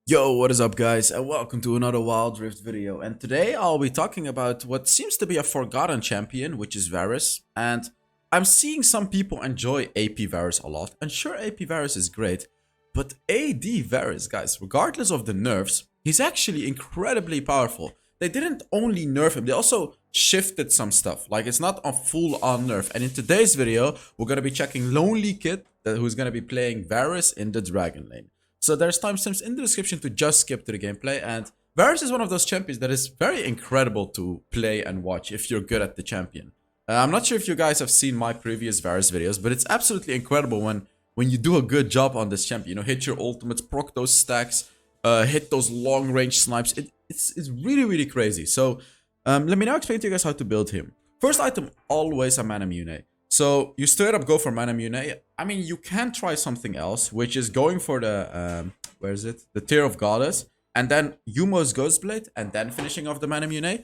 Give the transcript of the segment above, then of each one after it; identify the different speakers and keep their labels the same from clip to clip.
Speaker 1: Yo, what is up guys, and welcome to another Wild Rift video. And today I'll be talking about what seems to be a forgotten champion, which is Varus. And I'm seeing some people enjoy AP Varus a lot, and sure, AP Varus is great, but AD Varus, guys, regardless of the nerfs, he's actually incredibly powerful. They didn't only nerf him, they also shifted some stuff. Like, it's not a full-on nerf. And in today's video, we're gonna be checking Lonely Kid, who's gonna be playing Varus in the Dragon Lane. So there's timestamps in the description to just skip to the gameplay, and Varus is one of those champions that is very incredible to play and watch if you're good at the champion. I'm not sure if you guys have seen my previous Varus videos, but it's absolutely incredible when you do a good job on this champion. You know, hit your ultimates, proc those stacks, hit those long range snipes. It's really crazy. So let me now explain to you guys how to build him. First item, always a mana mune. So you straight up go for mana mune. I mean, you can try something else, which is going for the where is it? The Tear of Goddess, and then Yumo's Ghostblade, and then finishing off the mana mune.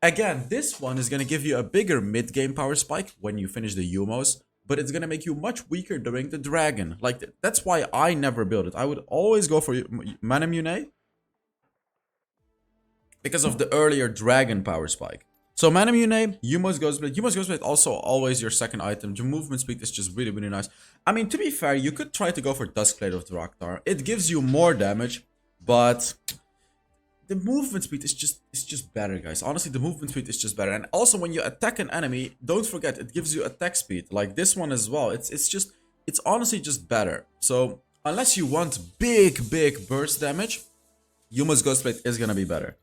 Speaker 1: Again, this one is gonna give you a bigger mid-game power spike when you finish the Yumos, but it's gonna make you much weaker during the dragon. Like, that's why I never build it. I would always go for mana mune because of the earlier dragon power spike. So mana mune, Yumo's Ghostblade. Yumo's Ghostblade also always your second item. Your movement speed is just really nice. I mean, to be fair, you could try to go for Duskblade of Draktar. It gives you more damage, but the movement speed is just better, guys. Honestly, the movement speed is just better. And also, when you attack an enemy, don't forget it gives you attack speed, like this one as well. It's honestly just better. So unless you want big burst damage, Yumo's Ghostblade is gonna be better.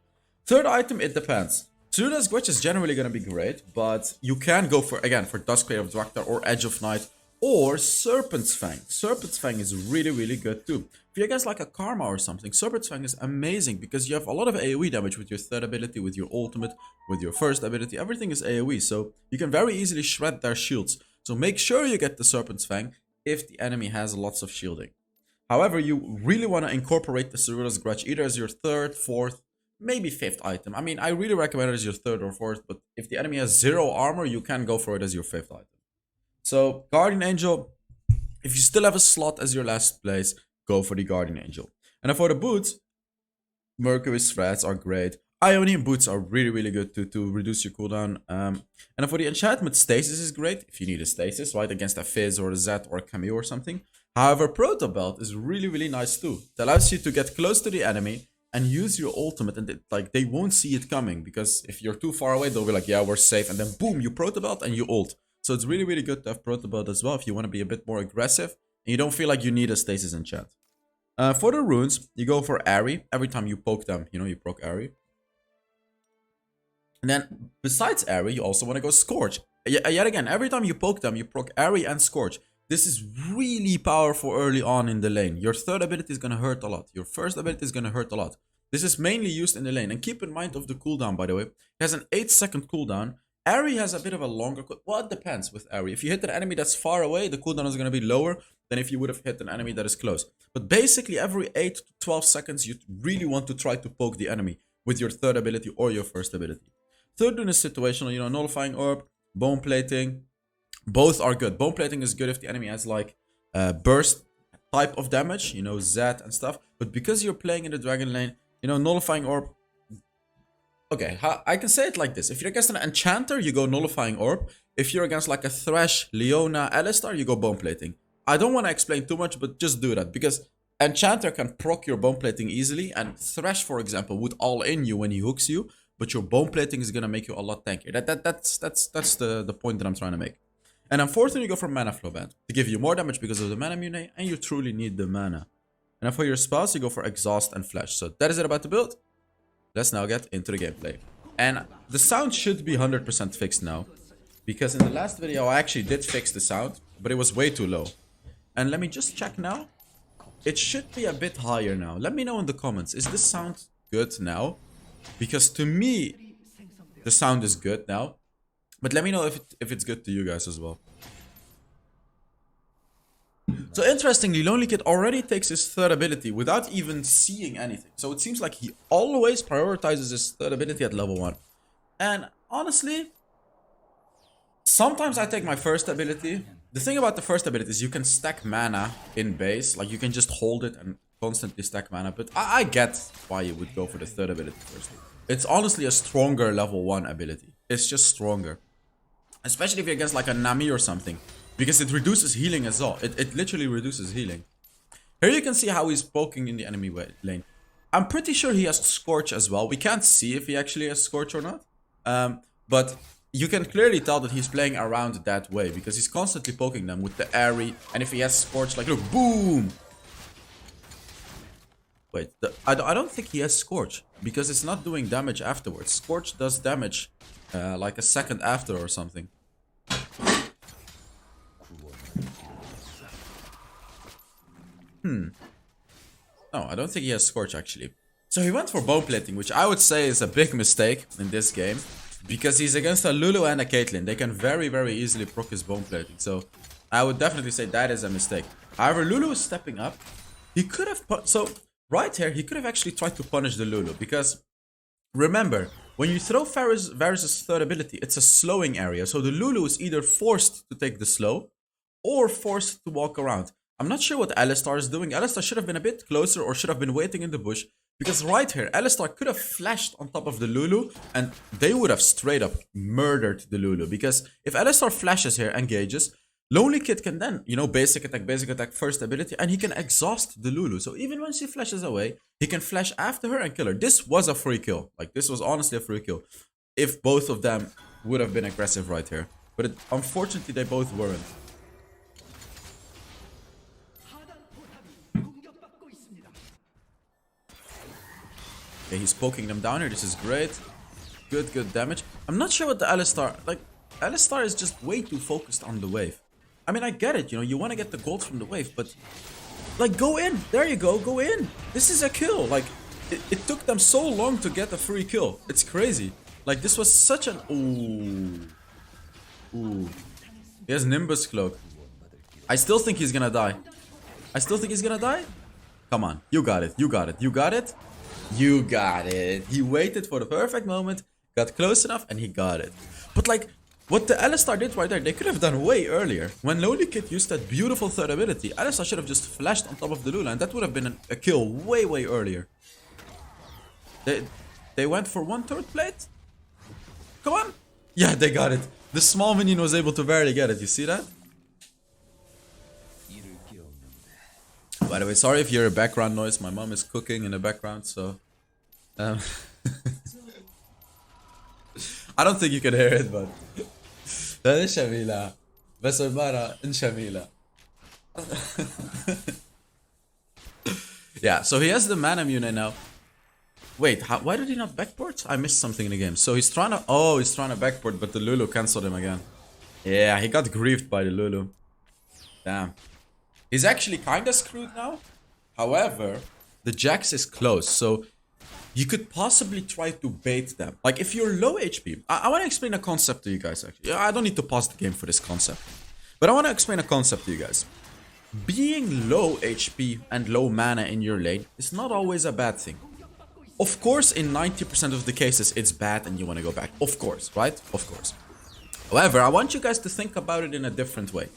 Speaker 1: Third item, it depends. Tsuruda's Gwitch is generally going to be great, but you can go for, again, for Duskblade of Draktar or Edge of Night or Serpent's Fang. Serpent's Fang is really good too. If you guys like a Karma or something, Serpent's Fang is amazing because you have a lot of AoE damage with your third ability, with your ultimate, with your first ability. Everything is AoE, so you can very easily shred their shields. So make sure you get the Serpent's Fang if the enemy has lots of shielding. However, you really want to incorporate the Tsuruda's Grudge either as your third, fourth, maybe fifth item. I mean, I really recommend it as your third or fourth, but if the enemy has 0 armor, you can go for it as your fifth item. So, Guardian Angel, if you still have a slot as your last place, go for the Guardian Angel. And for the boots, Mercury's threads are great. Ionian boots are really good to reduce your cooldown. And for the enchantment, Stasis is great if you need a Stasis, right? Against a Fizz or a Zed or a Camille or something. However, Proto Belt is really nice too. It allows you to get close to the enemy and use your ultimate, and they won't see it coming, because if you're too far away, they'll be like, yeah, we're safe, and then boom, you Proto Belt and you ult. So it's really good to have Proto Belt as well if you want to be a bit more aggressive and you don't feel like you need a Stasis enchant. For the runes, you go for Ari. Every time you poke them, you know, you proc Ari. And then, besides Ari, you also want to go Scorch. Yet again, every time you poke them, you proc Ari and Scorch. This is really powerful early on in the lane. Your third ability is going to hurt a lot. Your first ability is going to hurt a lot. This is mainly used in the lane. And keep in mind of the cooldown, by the way. It has an 8-second cooldown. Ari has a bit of a longer cooldown. Well, it depends with Ari. If you hit an enemy that's far away, the cooldown is going to be lower than if you would have hit an enemy that is close. But basically, every 8 to 12 seconds, you really want to try to poke the enemy with your third ability or your first ability. Third one is situational, you know, Nullifying Orb, Bone Plating. Both are good. Bone Plating is good if the enemy has like burst type of damage, you know, Zed and stuff. But because you're playing in the Dragon Lane, you know, Nullifying Orb. Okay, I can say it like this. If you're against an Enchanter, you go Nullifying Orb. If you're against like a Thresh, Leona, Alistar, you go Bone Plating. I don't want to explain too much, but just do that. Because Enchanter can proc your Bone Plating easily. And Thresh, for example, would all-in you when he hooks you. But your Bone Plating is going to make you a lot tankier. That's the point that I'm trying to make. And unfortunately, you go for Mana Flow Band to give you more damage because of the Mana Mune, and you truly need the mana. And for your spells, you go for Exhaust and Flash. So that is it about the build. Let's now get into the gameplay. And the sound should be 100% fixed now, because in the last video, I actually did fix the sound, but it was way too low. And let me just check now. It should be a bit higher now. Let me know in the comments. Is this sound good now? Because to me, the sound is good now. But let me know if it's good to you guys as well. So interestingly, Lonely Kid already takes his third ability without even seeing anything. So it seems like he always prioritizes his third ability at level 1. And honestly, sometimes I take my first ability. The thing about the first ability is you can stack mana in base. Like, you can just hold it and constantly stack mana, but I get why you would go for the third ability first. It's honestly a stronger level 1 ability. It's just stronger. Especially if you're against like a Nami or something. Because it reduces healing as well. It literally reduces healing. Here you can see how he's poking in the enemy lane. I'm pretty sure he has Scorch as well. We can't see if he actually has Scorch or not. But you can clearly tell that he's playing around that way. Because he's constantly poking them with the Airy. And if he has Scorch, like look, boom! Wait, I don't think he has Scorch. Because it's not doing damage afterwards. Scorch does damage like a second after or something. No, I don't think he has Scorch actually. So he went for bone plating, which I would say is a big mistake in this game. Because he's against a Lulu and a Caitlyn. They can very, very easily proc his bone plating. So I would definitely say that is a mistake. However, Lulu is stepping up. He could have... So right here, he could have actually tried to punish the Lulu. Because remember, when you throw Varus' third ability, it's a slowing area. So the Lulu is either forced to take the slow or forced to walk around. I'm not sure what Alistar is doing. Alistar should have been a bit closer or should have been waiting in the bush. Because right here, Alistar could have flashed on top of the Lulu and they would have straight up murdered the Lulu. Because if Alistar flashes here, engages, Lonely Kid can then, you know, basic attack, first ability, and he can exhaust the Lulu. So even when she flashes away, he can flash after her and kill her. This was a free kill. Like, this was honestly a free kill. If both of them would have been aggressive right here. But unfortunately, they both weren't. Okay, he's poking them down here. This is great. Good damage. I'm not sure what the Alistar... Like, Alistar is just way too focused on the wave. I mean, I get it, you know, you want to get the gold from the wave, but... Like, go in! There you go, go in! This is a kill! Like, it took them so long to get a free kill. It's crazy. Like, this was such an... Ooh. He has Nimbus Cloak. I still think he's gonna die. I still think he's gonna die? Come on, you got it, you got it, you got it. You got it. He waited for the perfect moment, got close enough, and he got it. But like, what the Alistar did right there, they could have done way earlier. When Lonely Kid used that beautiful third ability, Alistar should have just flashed on top of the Lula, and that would have been a kill way earlier. They went for one third plate? Come on! Yeah, they got it. The small minion was able to barely get it, you see that? By the way, sorry if you're a background noise. My mom is cooking in the background, so... I don't think you can hear it, but... Yeah, so he has the mana mune now. Wait, why did he not backport? I missed something in the game. So he's trying to... Oh, he's trying to backport, but the Lulu cancelled him again. Yeah, he got griefed by the Lulu. Damn. He's actually kinda screwed now. However, the Jax is close, so you could possibly try to bait them. Like, if you're low HP... I want to explain a concept to you guys, actually. I don't need to pause the game for this concept. But I want to explain a concept to you guys. Being low HP and low mana in your lane is not always a bad thing. Of course, in 90% of the cases, it's bad and you want to go back. Of course, right? Of course. However, I want you guys to think about it in a different way.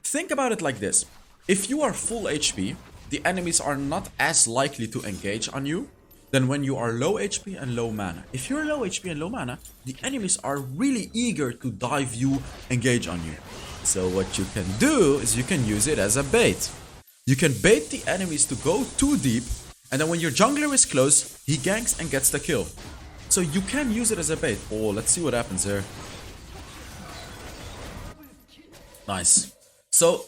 Speaker 1: Think about it like this. If you are full HP, the enemies are not as likely to engage on you than when you are low HP and low mana. If you're low HP and low mana, the enemies are really eager to dive you, engage on you. So what you can do is you can use it as a bait. You can bait the enemies to go too deep, and then when your jungler is close, he ganks and gets the kill. So you can use it as a bait. Oh, let's see what happens here. Nice. So...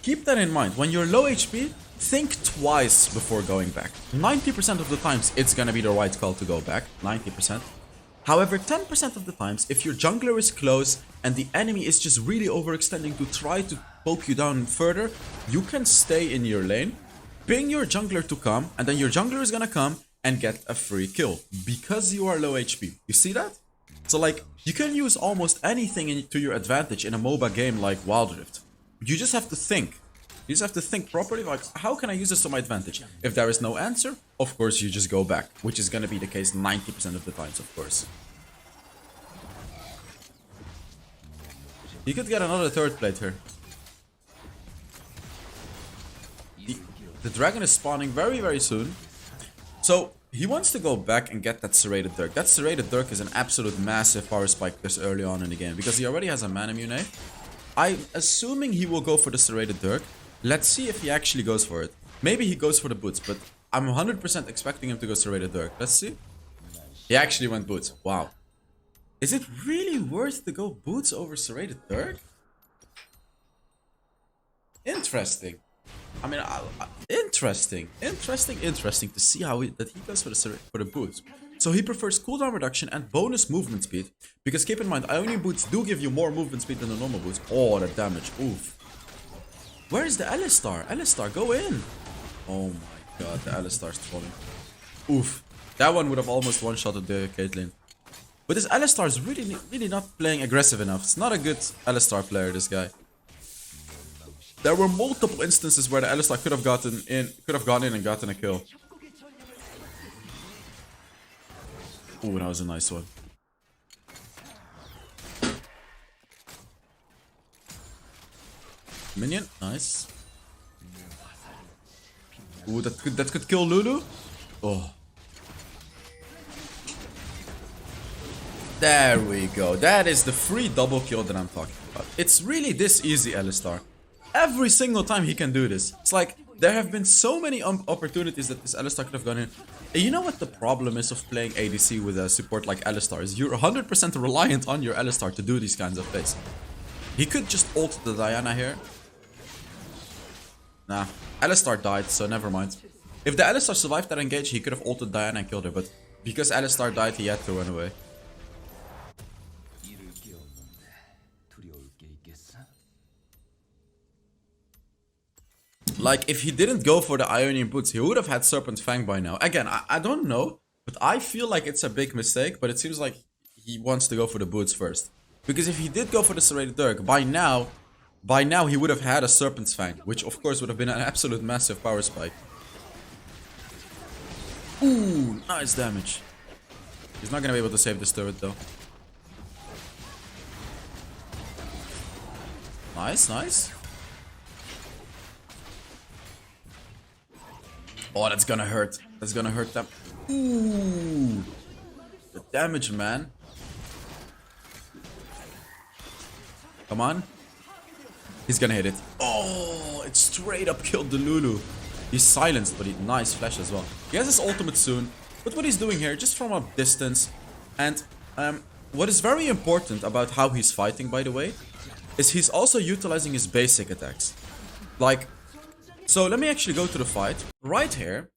Speaker 1: keep that in mind. When you're low HP, think twice before going back. 90% of the times, it's gonna be the right call to go back. 90%. However, 10% of the times, if your jungler is close and the enemy is just really overextending to try to poke you down further, you can stay in your lane, ping your jungler to come, and then your jungler is gonna come and get a free kill. Because you are low HP. You see that? So like, you can use almost anything to your advantage in a MOBA game like Wild Rift. You just have to think. You just have to think properly, like, how can I use this to my advantage? If there is no answer, of course you just go back, which is gonna be the case 90% of the times, of course. You could get another third plate here. The dragon is spawning very, very soon. So he wants to go back and get that serrated dirk. That serrated dirk is an absolute massive power spike this early on in the game because he already has a mana mune. I'm assuming he will go for the serrated dirk. Let's see if he actually goes for it. Maybe he goes for the boots, but I'm 100% expecting him to go serrated dirk. Let's see. He actually went boots. Wow. Is it really worth to go boots over serrated dirk? Interesting. I mean, interesting to see how he goes for the boots. So he prefers cooldown reduction and bonus movement speed. Because keep in mind, Ionian boots do give you more movement speed than the normal boots. Oh, the damage. Oof. Where is the Alistar? Alistar, go in. Oh my god, the Alistar's falling. Oof. That one would have almost one-shotted the Caitlyn. But this Alistar is really not playing aggressive enough. It's not a good Alistar player, this guy. There were multiple instances where the Alistar could have gone in and gotten a kill. Ooh, that was a nice one. Minion, nice. Ooh, that could kill Lulu. Oh. There we go. That is the free double kill that I'm talking about. It's really this easy, Alistar. Every single time he can do this. It's like, there have been so many opportunities that this Alistar could have gone in. And you know what the problem is of playing ADC with a support like Alistar is? You're 100% reliant on your Alistar to do these kinds of plays. He could just ult the Diana here. Nah, Alistar died, so never mind. If the Alistar survived that engage, he could have ulted Diana and killed her. But because Alistar died, he had to run away. Like, if he didn't go for the Ionian boots, he would have had Serpent Fang by now. Again, I don't know, but I feel like it's a big mistake, but it seems like he wants to go for the boots first. Because if he did go for the Serrated Dirk, by now he would have had a Serpent's Fang, which of course would have been an absolute massive power spike. Ooh, nice damage. He's not gonna be able to save this turret though. Nice, nice. Oh, that's gonna hurt. That's gonna hurt them. Ooh. The damage, man. Come on. He's gonna hit it. Oh, it straight up killed the Lulu. He's silenced, but nice flash as well. He has his ultimate soon. But what he's doing here, just from a distance. And what is very important about how he's fighting, by the way, is he's also utilizing his basic attacks. Like... So let me actually go to the fight. Right here,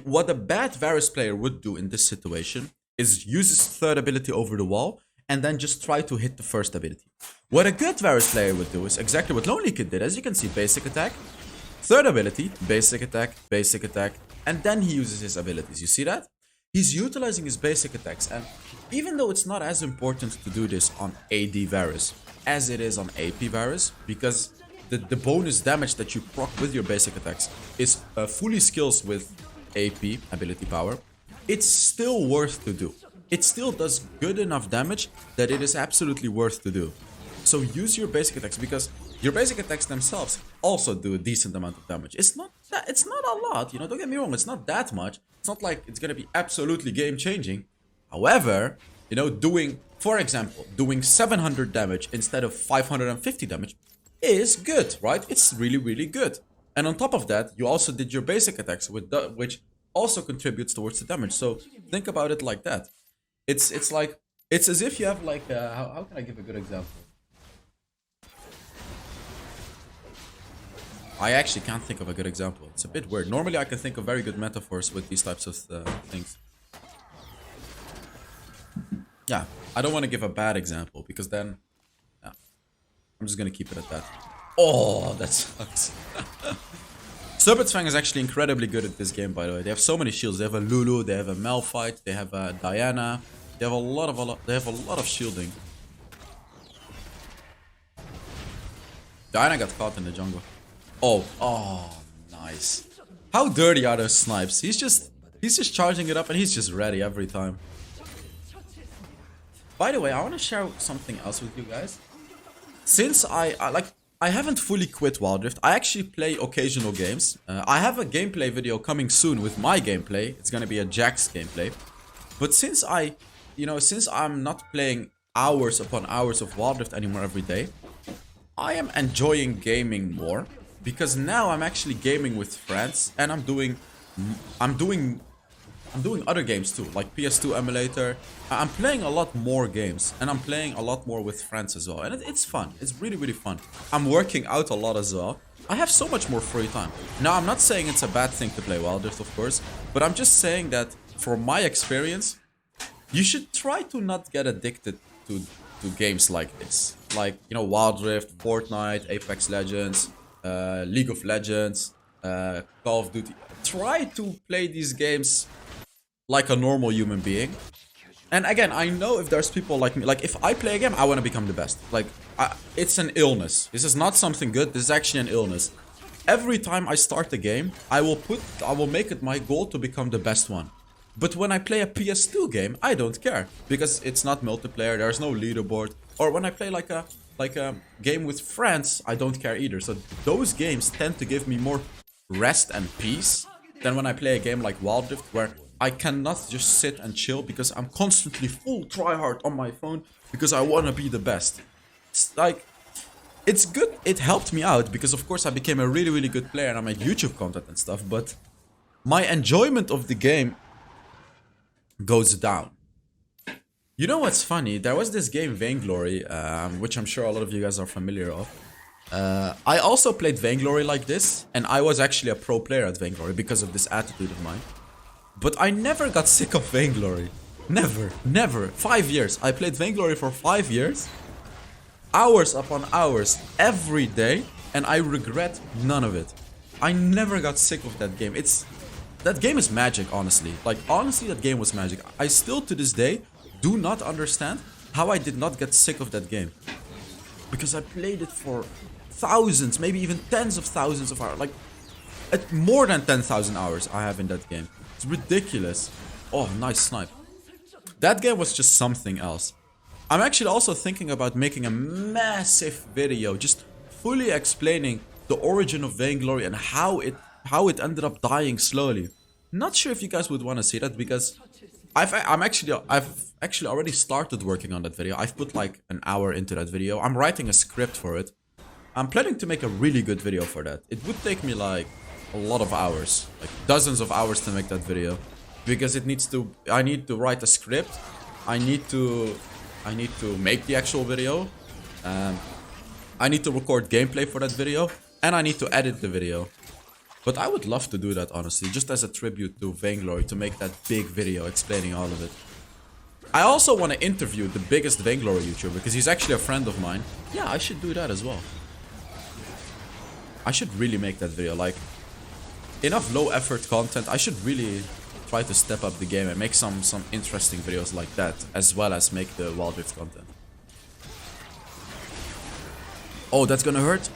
Speaker 1: what a bad Varus player would do in this situation is use his third ability over the wall and then just try to hit the first ability. What a good Varus player would do is exactly what Lonely Kid did. As you can see, basic attack, third ability, basic attack, and then he uses his abilities. You see that? He's utilizing his basic attacks, and even though it's not as important to do this on AD Varus as it is on AP Varus, because the bonus damage that you proc with your basic attacks is fully skills with AP, ability power, it's still worth to do. It still does good enough damage that it is absolutely worth to do. So use your basic attacks, because your basic attacks themselves also do a decent amount of damage. It's not a lot, you know, don't get me wrong, it's not that much. It's not like it's gonna be absolutely game changing. However, you know, for example, doing 700 damage instead of 550 damage is good, right? It's really, really good. And on top of that, you also did your basic attacks, which also contributes towards the damage. So think about it like that. It's as if you have like, how can I give a good example? I actually can't think of a good example. It's a bit weird. Normally I can think of very good metaphors with these types of things. Yeah, I don't want to give a bad example because then... I'm just gonna keep it at that. Oh, that sucks. Serpent's Fang is actually incredibly good at this game, by the way. They have so many shields. They have a Lulu, they have a Malphite, they have a Diana. They have a lot of shielding. Diana got caught in the jungle. Oh, nice. How dirty are those snipes? He's just charging it up and he's just ready every time. By the way, I want to share something else with you guys. Since I I haven't fully quit Wild Rift. I actually play occasional games. I have a gameplay video coming soon with my gameplay. It's gonna be a Jax gameplay. But since since I'm not playing hours upon hours of Wild Rift anymore every day, I am enjoying gaming more because now I'm actually gaming with friends and I'm doing other games too, like PS2 emulator. I'm playing a lot more games and I'm playing a lot more with friends as well. And it's fun. It's really, really fun. I'm working out a lot as well. I have so much more free time. Now, I'm not saying it's a bad thing to play Wild Rift, of course, but I'm just saying that from my experience, you should try to not get addicted to games like this. Like, Wild Rift, Fortnite, Apex Legends, League of Legends, Call of Duty. Try to play these games like a normal human being. And again, I know if there's people like me, like if I play a game, I want to become the best. Like, it's an illness. This is not something good. This is actually an illness. Every time I start a game, I will make it my goal to become the best one. But when I play a PS2 game, I don't care because it's not multiplayer. There's no leaderboard. Or when I play like a game with friends, I don't care either. So those games tend to give me more rest and peace than when I play a game like Wild Rift, where I cannot just sit and chill because I'm constantly full tryhard on my phone because I want to be the best. It's like, it's good. It helped me out because of course I became a really, really good player and I made YouTube content and stuff, but my enjoyment of the game goes down. You know what's funny? There was this game Vainglory, which I'm sure a lot of you guys are familiar of. I also played Vainglory like this, and I was actually a pro player at Vainglory because of this attitude of mine. But I never got sick of Vainglory. Never, never. 5 years. I played Vainglory for 5 years. Hours upon hours, every day, and I regret none of it. I never got sick of that game. That game is magic, honestly. Like, honestly, that game was magic. I still, to this day, do not understand how I did not get sick of that game. Because I played it for thousands, maybe even tens of thousands of hours. Like, more than 10,000 hours I have in that game. It's ridiculous. Oh, nice snipe. That game was just something else. I'm actually also thinking about making a massive video, just fully explaining the origin of Vainglory and how it ended up dying slowly. Not sure if you guys would want to see that because I've actually already started working on that video. I've put like an hour into that video. I'm writing a script for it. I'm planning to make a really good video for that. It would take me like a lot of hours, like dozens of hours to make that video, because I need to write a script. I need to make the actual video. I need to record gameplay for that video, and I need to edit the video. But I would love to do that, honestly, just as a tribute to Vainglory, to make that big video explaining all of it. I also want to interview the biggest Vainglory YouTuber, because he's actually a friend of mine. Yeah, I should do that as well. I should really make that video, like, enough low effort content. I should really try to step up the game and make some interesting videos like that, as well as make the Wild Rift content. Oh, that's gonna hurt.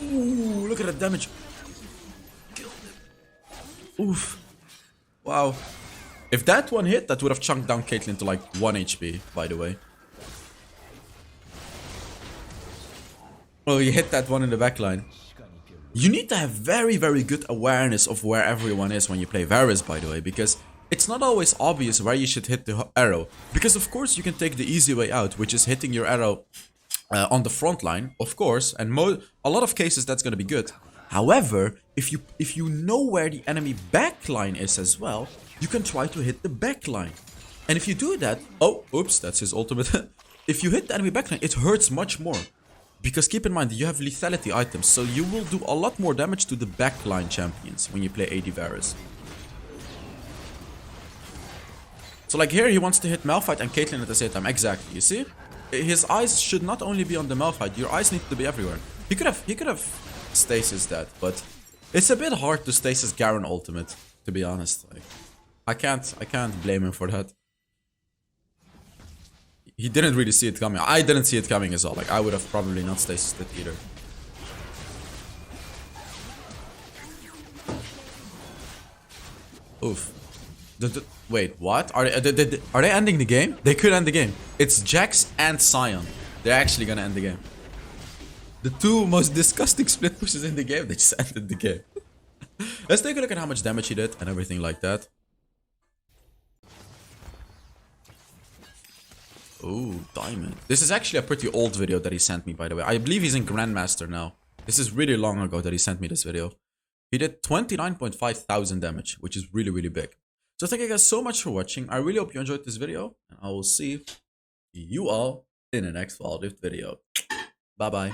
Speaker 1: Ooh, look at that damage. Oof. Wow. If that one hit, that would have chunked down Caitlyn to like 1 HP, by the way. Oh, you hit that one in the backline. You need to have very, very good awareness of where everyone is when you play Varus, by the way, because it's not always obvious where you should hit the arrow. Because of course you can take the easy way out, which is hitting your arrow on the front line, of course, and a lot of cases that's gonna be good. However, if you know where the enemy backline is as well, you can try to hit the backline. And if you do that, oh, oops, that's his ultimate. If you hit the enemy backline, it hurts much more. Because keep in mind, you have lethality items, so you will do a lot more damage to the backline champions when you play AD Varus. So like here, he wants to hit Malphite and Caitlyn at the same time. Exactly, you see? His eyes should not only be on the Malphite, your eyes need to be everywhere. He could have stasis that, but it's a bit hard to stasis Garen ultimate, to be honest. Like, I can't blame him for that. He didn't really see it coming. I didn't see it coming as well. Like, I would have probably not stasised it either. Oof. Wait, what? Are they ending the game? They could end the game. It's Jax and Sion. They're actually gonna end the game. The two most disgusting split pushes in the game, they just ended the game. Let's take a look at how much damage he did and everything like that. Oh, diamond. This is actually a pretty old video that he sent me, by the way. I believe he's in Grandmaster now. This is really long ago that he sent me this video. He did 29.5 thousand damage, which is really, really big. So thank you guys so much for watching. I really hope you enjoyed this video. And I will see you all in the next Wild Rift video. Bye-bye.